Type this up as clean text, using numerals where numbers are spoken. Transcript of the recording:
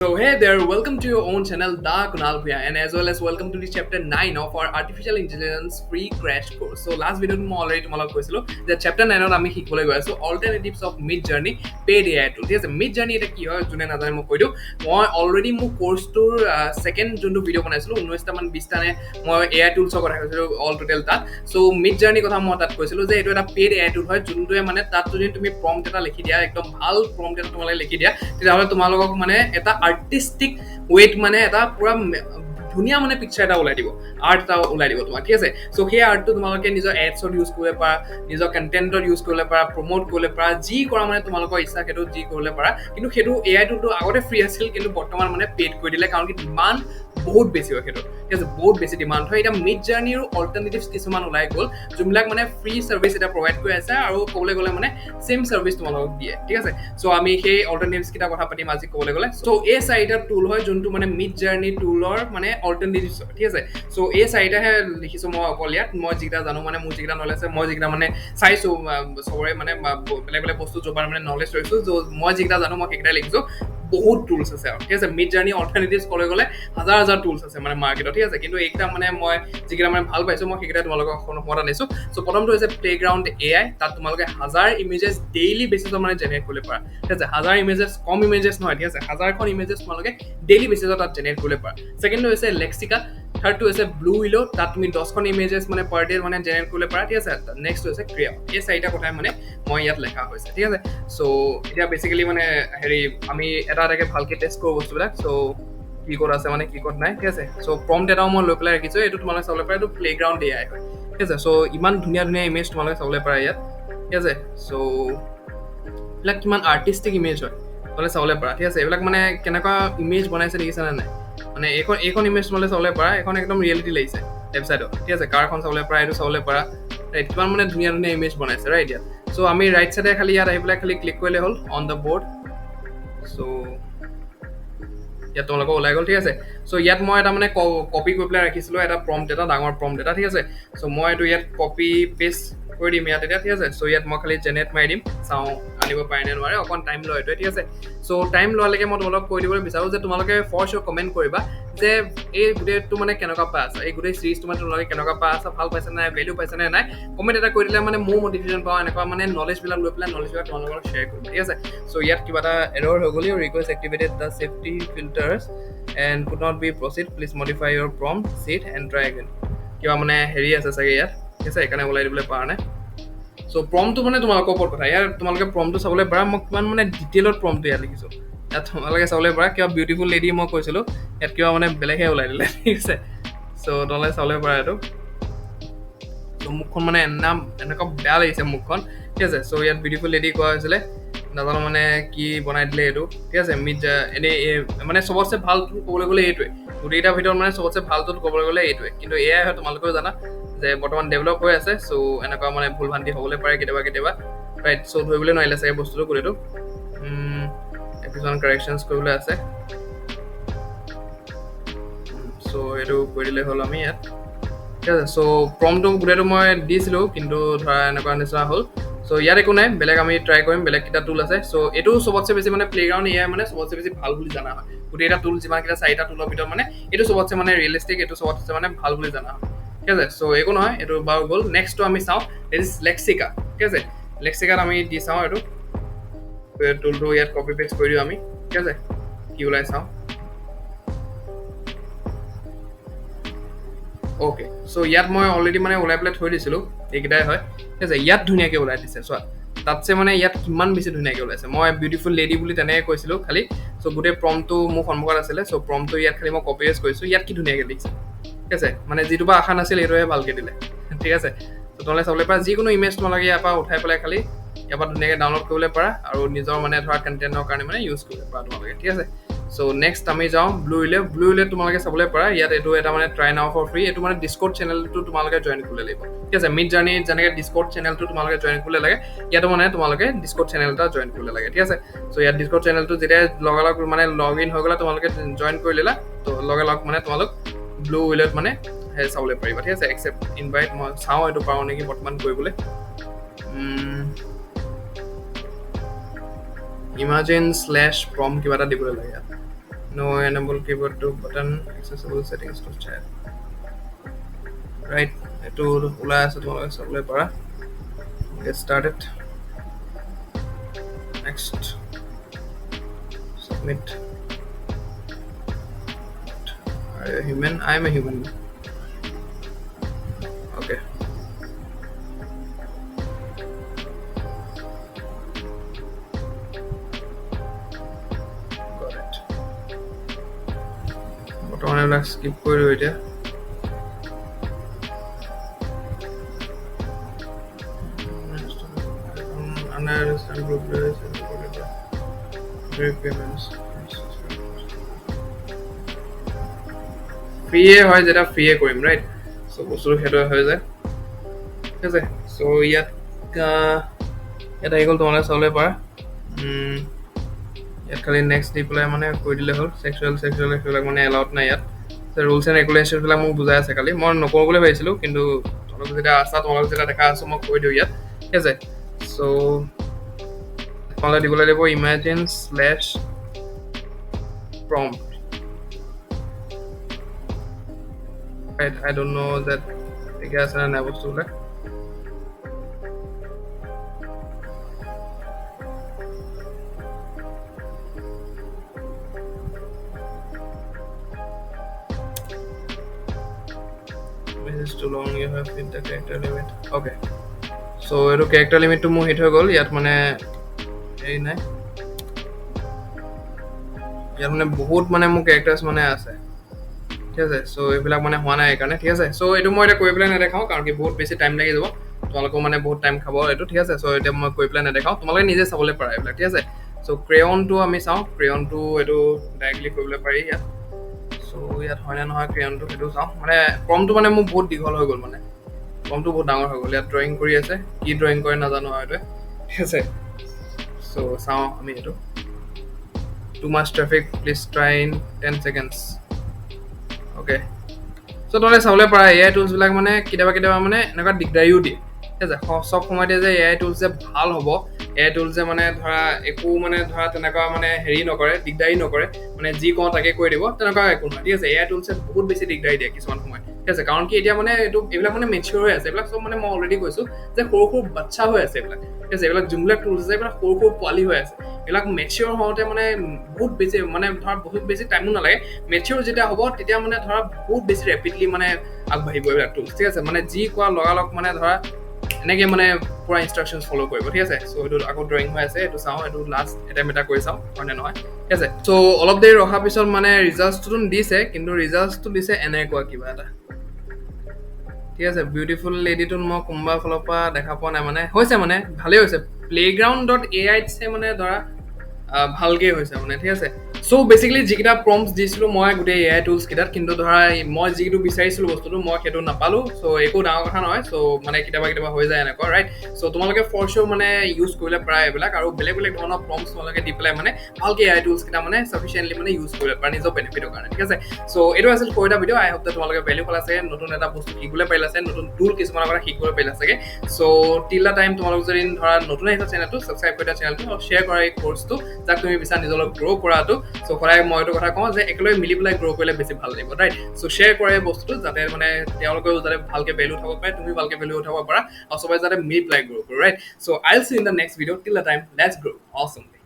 So hey there, welcome to your own channel, the Kunal Bhuyan, and as well as welcome to the chapter 9 of our artificial intelligence free crash course. So last video মই already তোমালোক কৈছিলো যে chapter 9 ত আমি শিকিবলৈ গৈ আছো alternatives of MidJourney paid AI tool. ঠিক আছে, MidJourney এটা কি হয় যোনে নাজানে মই কৈ দিওঁ। মই অলৰেডি মোৰ কোৰ্সটোৰ সেকেন্ড যোনটো ভিডিও বনাইছিলো 19টা মান 20টা নে মই AI টুলছৰ কথা কৈছিলো অল টোটেল তাত। সো MidJourney কথা মই তাত কৈছিলো যে এইটো এটা পেড AI টুল হয় যোনটোৱে মানে তাত যদি তুমি প্ৰম্পট এটা লিখি দিয়া একদম ভাল প্ৰম্পট এটা তোমালোকে লিখি দিয়া তেতিয়াহ'লে তোমালোকক মানে এটা আৰ্টিষ্টিক ৱেট মানে এটা পুৰা ধুনীয়া মানে পিকচাৰ এটা ওলাই দিব, আৰ্ট এটা ওলাই দিব তোমাক। ঠিক আছে, চ' সেই আৰ্টটো তোমালোকে নিজৰ এডছত ইউজ কৰিব পাৰা, নিজৰ কণ্টেণ্টত ইউজ কৰিব পাৰা, প্ৰমোট কৰিব পাৰা, যি কৰা মানে তোমালোকৰ ইচ্ছা সেইটো যি কৰিব পাৰা। কিন্তু সেইটো AI টুলটো আগতে ফ্ৰী আছিল, কিন্তু বৰ্তমান মানে পেড কৰি দিলে কাৰণ কি ডিমাণ্ড বহুত বেছি হয় সেইটো। ঠিক আছে, বহুত বেছি ডিমাণ্ড হয়। এতিয়া MidJourneyৰ অল্টাৰনেটিভছ কিছুমান ওলাই গ'ল যোনবিলাক মানে ফ্ৰী ছাৰ্ভিচ এটা প্ৰভাইড কৰি আছে আৰু ক'বলৈ গ'লে মানে চেম ছাৰ্ভিচ তোমালোকক দিয়ে। ঠিক আছে, চ' আমি সেই অল্টাৰনেটিভছ কেইটা কথা পাতিম আজি ক'বলৈ গ'লে। চ' এই চাৰিটা টুল হয় যোনটো মানে MidJourney টুলৰ মানে অল্টাৰনেটিভছ হয়। ঠিক আছে, চ' এই চাৰিটাহে লিখিছোঁ মই অকল ইয়াত। মই যিকেইটা জানো মানে মোৰ যিকেইটা নলেজ আছে, মই যিকেইটা মানে চাইছোঁ চবৰে মানে বেলেগ বেলেগ বস্তু যোৱাৰ মানে নলেজ লৈছোঁ, মই যিকেইটা জানো মই সেইকেইটা লিখিছোঁ। বহুত টুলছ আছে আৰু। ঠিক আছে, MidJourney অল্টাৰনেটিভছ ক'লৈ গ'লে হাজাৰ হাজাৰ টুলছ আছে মানে মাৰ্কেটত। ঠিক আছে, কিন্তু এইকেইটা মানে মই যিকেইটা মানে ভাল পাইছোঁ মই সেইকেইটা তোমালোকক সন্মুখত আনিছোঁ। চ' প্ৰথমটো হৈছে প্লেগ্ৰাউণ্ড AI। তাত তোমালোকে হাজাৰ ইমেজেছ ডেইলি বেচিছত মানে জেনেৰেট কৰিব পাৰা। ঠিক আছে, হাজাৰ ইমেজেছ কম ইমেজেছ নহয়। ঠিক আছে, হাজাৰখন ইমেজেছ তোমালোকে ডেইলি বেচিছত তাত জেনেৰেট কৰিব পাৰা। ছেকেণ্ডটো হৈছে লেক্সিকা। থাৰ্ডটো হৈছে ব্লু উইলো। তাত তুমি 10খন ইমেজেছ মানে পাৰ ডে মানে জেনেৰেট কৰিব পাৰা। ঠিক আছে, নেক্সট হৈছে ক্ৰিয়া। এই চাৰিটা কথাই মানে মই ইয়াত লেখা হৈছে। ঠিক আছে, চ' এতিয়া বেচিকেলি মানে হেৰি আমি এটা এটাকে ভালকে টেষ্ট কৰোঁ বস্তুবিলাক। চ' কি ক'ত আছে মানে কি ক'ত নাই। ঠিক আছে, চ' প্ৰম্পট এটাও মই লৈ পেলাই ৰাখিছোঁ। এইটো তোমালোকে চাবলৈ পাৰা, এইটো প্লেগ্ৰাউণ্ড AI হয়। ঠিক আছে, চ' ইমান ধুনীয়া ধুনীয়া ইমেজ তোমালোকে চাবলৈ পাৰা ইয়াত। ঠিক আছে, চ' এইবিলাক কিমান আৰ্টিষ্টিক ইমেজ হয় তোমালোকে চাবলৈ পাৰা। ঠিক আছে, এইবিলাক মানে কেনেকুৱা ইমেজ বনাইছে দেখিছেনে নাই। মানে এইখন ইমেজ তোমালোকে চাবলৈ পাৰা, এইখন একদম ৰিয়েলিটি লাগিছে ৱেবছাইটত। ঠিক আছে, কাৰখন চাবলৈ পাৰা, এইটো চাবলৈ পাৰা। ৰাইট, কিমান মানে ধুনীয়া ধুনীয়া ইমেজ বনাইছে ৰাইট ইয়াত। চ' আমি ৰাইট চাইডে খালি ইয়াত আহি পেলাই খালি ক্লিক কৰিলে হ'ল অন দ্য বৰ্ড। চ' ইয়াত তোমালোকৰ ওলাই গ'ল। ঠিক আছে, চ' ইয়াত মই এটা মানে কপি কৰি পেলাই ৰাখিছিলোঁ এটা প্ৰম্পট এটা, ডাঙৰ প্ৰম্পট এটা। ঠিক আছে, চ' মই এইটো ইয়াত কপি পেষ্ট কৰি দিম ইয়াত এতিয়া। ঠিক আছে, চ' ইয়াত মই খালি জেনেৰেট মাৰি দিম, চাওঁ আনিব পাৰে নে নোৱাৰে। অকণ টাইম লয় এইটোৱে। ঠিক আছে, চ' টাইম লোৱালৈকে মই তোমালোকক কৈ দিবলৈ বিচাৰোঁ যে তোমালোকে ফৰ চিয়'ৰ কমেণ্ট কৰিবা যে এই গোটেইটো মানে কেনেকুৱা পাই আছা, এই গোটেই চিৰিজটো মানে তোমালোকে কেনেকুৱা পাই আছা, ভাল পাইছে নাই, ভেলু পাইছে নে নাই। কমেণ্ট এটা কৰি দিলে মানে মোৰ মটিভেশ্যন পাওঁ এনেকুৱা মানে নলেজবিলাক লৈ পেলাই নলেজবিলাক তোমালোকৰ শ্বেয়াৰ কৰিম। ঠিক আছে, চ' ইয়াত কিবা এটা এৰৰ হৈ গ'ল। Request activated the safety filters and could not be proceed, please modify your prompt, sit and try again. কিবা মানে হেৰি আছে চাগে ইয়াত। ঠিক আছে, সেইকাৰণে ওলাই দিবলৈ পৰা নাই। চ' প্ৰম্পটটো মানে তোমালোকৰ ওপৰত কথা। ইয়াত তোমালোকে প্ৰম্পটটো চাবলৈ পাৰা, মই কিমান মানে ডিটেইলত প্ৰম্পটটো ইয়াত লিখিছোঁ। ইয়াত তোমালোকে চাবলৈ পাৰা কিবা বিউটিফুল লেডি মই কৈছিলোঁ, ইয়াত কিবা মানে বেলেগহে ওলাই দিলে। ঠিক আছে, চ' তোমালোকে চাবলৈ পাৰা এইটো। চ' মুখখন মানে এনেকুৱা বেয়া লাগিছে মুখখন। ঠিক আছে, চ' ইয়াত বিউটিফুল লেডি কোৱা হৈছিলে, নাজানো মানে কি বনাই দিলে এইটো। ঠিক আছে, এনেই মানে চবতছে ভাল টুল ক'বলৈ গ'লে এইটোৱে। গোটেইকেইটাৰ ভিতৰত মানে চবতছে ভাল টুল ক'বলৈ গ'লে এইটোৱে। কিন্তু AI হয় তোমালোকেও জানা যে বৰ্তমান ডেভেলপ হৈ আছে। চ' এনেকুৱা মানে ভুল ভ্ৰান্তি হ'বলৈ পাৰে কেতিয়াবা কেতিয়াবা। ৰাইট, চ' ধৰিবলৈ নোৱাৰিলে চাগে বস্তুটো গোটেইটো। কিছুমান কাৰেকশ্যনছ কৰিবলৈ আছে। চ' এইটো কৰি দিলে হ'ল আমি ইয়াত। ঠিক আছে, চ' প্ৰম্পটটো গোটেইটো মই দিছিলোঁ, কিন্তু ধৰা এনেকুৱা নিচিনা হ'ল। চ' ইয়াত একো নাই, বেলেগ আমি ট্ৰাই কৰিম, বেলেগ কেইটা টুল আছে। চ' এইটো চবতছে বেছি মানে প্লেগ্ৰাউণ্ড AI মানে চবতছে বেছি ভাল বুলি জানা হয়। গোটেইকেইটা টুল যিমানকেইটা চাৰিটা টুলৰ ভিতৰত মানে এইটো চবতছে মানে ৰিয়েলিষ্টিক, এইটো চবতছে মানে ভাল বুলি জানা হয়। ঠিক আছে, চ' একো নহয়, এইটো বাৰু গ'ল। নেক্সটটো আমি চাওঁ, ইট ইজ লেক্সিকা। ঠিক আছে, লেক্সিকাত আমি দি চাওঁ এইটো টুলটো ইয়াত কপি পেষ্ট কৰি দিওঁ আমি। ঠিক আছে, কি ওলাই চাওঁ। অ'কে, চ' ইয়াত মই অলৰেডি মানে ওলাই পেলাই থৈ দিছিলোঁ, এইকেইটাই হয়। ঠিক আছে, ইয়াত ধুনীয়াকৈ ওলাই দিছে চোৱা। তাতছে মানে ইয়াত কিমান বেছি ধুনীয়াকৈ ওলাইছে। মই বিউটিফুল লেডি বুলি তেনেকৈ কৈছিলোঁ খালি। চ' গোটেই প্ৰম্পটটো মোৰ সন্মুখত আছিলে। চ' প্ৰম্পটটো ইয়াত খালি মই কপি পেষ্ট কৰিছোঁ, ইয়াত কি ধুনীয়াকৈ লিখিছে। ঠিক আছে, মানে যিটো বা আশা নাছিল এইটোহে ভালকৈ দিলে। ঠিক আছে, চ' তোমালোকে চাবলৈ পাৰা যিকোনো ইমেজ তোমালোকে ইয়াৰ পৰা উঠাই পেলাই খালি ইয়াৰ পৰা ধুনীয়াকৈ ডাউনলোড কৰিবলৈ পাৰা আৰু নিজৰ মানে ধৰা কণ্টেণ্টৰ কাৰণে মানে ইউজ কৰিব পাৰা তোমালোকে। ঠিক আছে, চ' নেক্সট আমি যাওঁ ব্লু উইলে তোমালোকে চাবলৈ পাৰা। ইয়াত এইটো এটা মানে ট্ৰাই নাও ফৰ ফ্ৰী। এইটো মানে ডিস্কৰ্ড চেনেলটো তোমালোকে জইন কৰিব লাগিব। ঠিক আছে, MidJourney যেনেকৈ ডিস্কৰ্ড চেনেলটো তোমালোকে জইন কৰিব লাগে, ইয়াতো মানে তোমালোকে ডিস্কৰ্ড চেনেল এটা জইন কৰিব লাগে। ঠিক আছে, চ' ইয়াত ডিস্কৰ্ড চেনেলটো যেতিয়া লগালগ মানে লগ ইন হৈ গ'লে তোমালোকে জইন কৰি ল'লা, ত' লগালগ মানে তোমালোক ব্লু উইলত মানে চাবলৈ পাৰিবা। ঠিক আছে, একচেপ্ট ইনভাইট মই চাওঁ এইটো পাৰোঁ নেকি বৰ্তমান কৰিবলৈ। ইমাজিন / প্ৰম কিবা এটা দিবলৈ লাগে ইয়াত। No enable keyboard to button accessible settings to chat. Right, to ওলাই আছে তোমালোকে চাবলৈ পাৰা. Get started. Next, submit. Are you a human? I am a human. Okay. Got it. বৰ্তমান এইবিলাক skip কৰি দিওঁ এতিয়া. Understand group payments. Free হয় যেটা free কৰিম right, so বস্তুটো সেইটো হৈ যায় ঠিক আছে. so ইয়াত আহি গ'ল তোমালোকে চাবলৈ পাৰা. ইয়াত খালি নেক্সট দি পেলাই মানে কৰি দিলে হ'ল. সেক্সুৱেল এইবিলাক মানে এলাউড নাই ইয়াত. ৰুলছ এণ্ড ৰেগুলেশ্যনবিলাক মোক বুজাই আছে খালি. মই নকৰোঁ বুলি ভাবিছিলোঁ, কিন্তু তোমালোকে যেতিয়া আছা, তোমালোকে যেতিয়া দেখা আছোঁ, মই কৈ দিওঁ ইয়াত ঠিক আছে. চ' তোমালোকে দিবলৈ লাগিব imagine/prompt. Right, I don't know that ঠিকে আছে নে নাই বস্তুবিলাক. This is too long, you have hit the character limit. Okay, so এইটো character limit টো মোৰ হিট হৈ গ'ল. ইয়াত মানে হেৰি নাই, ইয়াত মানে বহুত মানে মোৰ characters মানে আছে ঠিক আছে. চ' এইবিলাক মানে হোৱা নাই সেইকাৰণে ঠিক আছে. চ' এইটো মই এতিয়া কৰি পেলাই নেদেখাওঁ, কাৰণ কি বহুত বেছি টাইম লাগি যাব, তোমালোকেও মানে বহুত টাইম খাব এইটো ঠিক আছে. চ' এতিয়া মই কৰি পেলাই নেদেখাওঁ, তোমালোকে নিজে চাবলৈ পাৰা এইবিলাক ঠিক আছে. চ' ক্ৰেয়নটো আমি চাওঁ. ক্ৰেয়নটো এইটো ডাইৰেক্টলি কৰিবলৈ পাৰি ইয়াত. চ' ইয়াত হয় নে নহয় ক্ৰেয়নটো সেইটো চাওঁ. মানে ফৰ্মটো মানে মোৰ বহুত দীঘল হৈ গ'ল, মানে ফৰ্মটো বহুত ডাঙৰ হৈ গ'ল. ইয়াত ড্ৰয়িং কৰি আছে, কি ড্ৰয়িং কৰে নাজানো আৰু এইটোৱে ঠিক আছে. চ' চাওঁ আমি এইটো. Too much traffic, please try in 10 seconds. Okay. চ' তোমালোকে চাবলৈ পাৰা AI টুলছবিলাক মানে কেতিয়াবা মানে এনেকুৱা দিগদাৰীও দিয়ে ঠিক আছে. চব সময়তে যে AI টুলছ যে ভাল হ'ব, AI টুলছ যে মানে ধৰা একো মানে ধৰা তেনেকুৱা মানে হেৰি নকৰে, দিগদাৰী নকৰে, মানে যি কওঁ তাকে কৰি দিব, তেনেকুৱা একো নহয় ঠিক আছে. AI টুলছে বহুত বেছি দিগদাৰী দিয়ে কিছুমান সময় ঠিক আছে. কাৰণ কি এতিয়া মানে এইবিলাক মানে মেচিয়ৰ হৈ আছে। এইবিলাক চব মানে মই অলৰেডি কৈছোঁ যে সৰু বাচ্চা হৈ আছে এইবিলাক ঠিক আছে. এইবিলাক যোনবিলাক টুলছ আছে এইবিলাক সৰু পোৱালি হৈ আছে। এইবিলাক মেচিয়ৰ হওঁতে মানে বহুত বেছি মানে ধৰা বহুত বেছি টাইমো নালাগে। মেচিয়ৰ যেতিয়া হ'ব তেতিয়া মানে ধৰা বহুত বেছি ৰেপিডলি মানে আগবাঢ়িব এইবিলাক টুলছ ঠিক আছে. মানে যি কোৱা লগালগ মানে ধৰা এনেকৈ মানে পুৰা ইনষ্ট্ৰাকশ্যনছ ফ'ল' কৰিব ঠিক আছে. চ' এইটো আকৌ ড্ৰয়িং হৈ আছে, এইটো চাওঁ, এইটো লাষ্ট এটা কৰি চাওঁ হয় নে নহয় ঠিক আছে. চ' অলপ দেৰি ৰখাৰ পিছত মানে ৰিজাল্টছটো দিছে, কিন্তু ৰিজাল্টছটো দিছে এনেকুৱা কিবা এটা ঠিক আছে. বিউটিফুল লেডিটো মই কোনোবা ফালৰ পৰা দেখা পোৱা নাই, মানে হৈছে মানে ভালেই হৈছে. playground.ai মানে ধৰা ভালকে হৈছে মানে ঠিক আছে. চ' বেচিকেলি যিকেইটা প্ৰম্পটছ দিছিলোঁ মই গোটেই AI টুলছ কেইটাত, কিন্তু ধৰা মই যিটো বিচাৰিছিলোঁ বস্তুটো মই সেইটো নাপালোঁ। চ' একো ডাঙৰ কথা নহয়। চ' মানে কেতিয়াবা হৈ যায় এনেকুৱা ৰাইট. চ' তোমালোকে ফৰ চিয়'ৰ মানে ইউজ কৰিলে প্ৰায় এইবিলাক, আৰু বেলেগ ধৰণৰ প্ৰম্পটছ তোমালোকে দি পেলাই মানে ভালকে AI টুলছ কেইটা মানে চাফিচিয়েণ্টলি মানে ইউজ কৰিলে পাৰা নিজৰ বেনিফিটৰ কাৰণে ঠিক আছে. চ' এইটো আছিল সৰু এটা ভিডিঅ'। আই হোপ যে তোমালোকে ভেলু পালা চাগে, নতুন এটা বস্তু শিকিবলৈ পাৰিলা চাগে, নতুন টুল কিছুমানৰ পৰা শিকিবলৈ পাৰিলা চাগে। চ' টিল দ্য টাইম তোমালোক যদি ধৰা নতুন আহিছে চেনেলটো, ছাবস্ক্ৰাইব কৰি দিয়া চেনেলটো, আৰু শ্বেয়াৰ কৰা এই কোৰ্চটো যাক তুমি বিচাৰা নিজৰ লগত গ্ৰ' কৰাটো। চ' সদায় মই এইটো কথা কওঁ যে একেলগে মিলি পেলাই গ্ৰ' কৰিলে বেছি ভাল লাগিব ৰাইট. চ' শ্বেয়াৰ কৰা এই বস্তুটো যাতে মানে তেওঁলোকেও যাতে ভালকে ভেলু উঠাব পাৰে, তুমি ভালকে ভেলু উঠাব পাৰা, আৰু সবাই যাতে মিলি পেলাই গ্ৰ' কৰোঁ ৰাইট. চ' আইল সি ইন দ্য নেক্সট ভিডিঅ'. টিল দ্য টাইম লেটছ গ্ৰ' অসমলি.